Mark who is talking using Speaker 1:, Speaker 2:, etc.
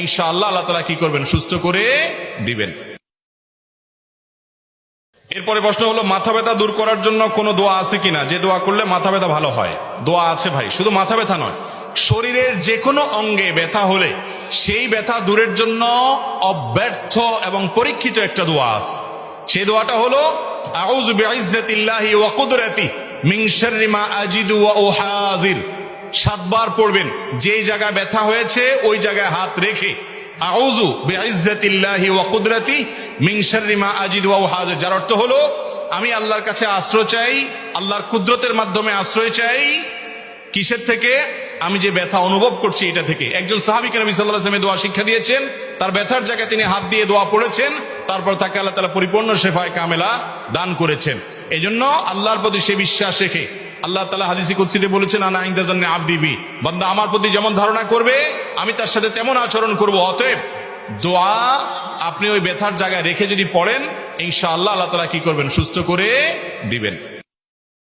Speaker 1: ইনশাআল্লাহ আল্লাহ তাআলা কি করবেন, সুস্থ করে দিবেন। এরপরে প্রশ্ন হলো, মাথা ব্যথা দূর করার জন্য কোনো দোয়া আছে কিনা, যে দোয়া করলে মাথা ব্যথা ভালো হয়? দোয়া আছে ভাই, শুধু মাথা ব্যথা নয়, শরীরের যে কোনো অঙ্গে ব্যথা হলে সেই ব্যথা দূরের জন্য অব্যর্থ এবং পরীক্ষিত একটা দোয়া আছে। সেই দোয়াটা হলো আউযু বিইজ্জাতিল্লাহি ওয়া কুদরাতিহি মিন শাররি মা আজিদু ওয়া উহাযির। 7 বার পড়বেন, যেই জায়গায় ব্যথা হয়েছে ওই জায়গায় হাত রেখে আউযু বিইজ্জাতিল্লাহি ওয়া কুদরাতিহি মিন শাররি মা আজিদু ওয়া উহাযির, যার অর্থ হলো আমি আল্লাহর কাছে আশ্রয় চাই, আল্লাহর কুদরতের মাধ্যমে আশ্রয় চাই। কিসের থেকে? আমি যে ব্যথা অনুভব করছি এটা থেকে। একজন সাহাবীকে নবী সাল্লাল্লাহু আলাইহি ওয়াসাল্লাম দোয়া শিক্ষা দিয়েছেন, তার ব্যথার জায়গায় তিনি হাত দিয়ে দোয়া পড়েছেন, তারপর তাকে আল্লাহ তাআলা পরিপূর্ণ শেফায়ে কামেলা দান করেছেন। এজন্য আল্লাহর প্রতি সে বিশ্বাস রেখে, আল্লাহ তাআলা হাদিসে কুদসিতে বলেছেন, আনা ইনদা যান্নি আবদি বি, বান্দা আমার প্রতি যেমন ধারণা করবে আমি তার সাথে তেমন আচরণ করব। অতএব দোয়া আপনি ওই ব্যথার জায়গায় রেখে যদি পড়েন, ইনশাআল্লাহ আল্লাহ তাআলা কি করবেন, সুস্থ করে দিবেন।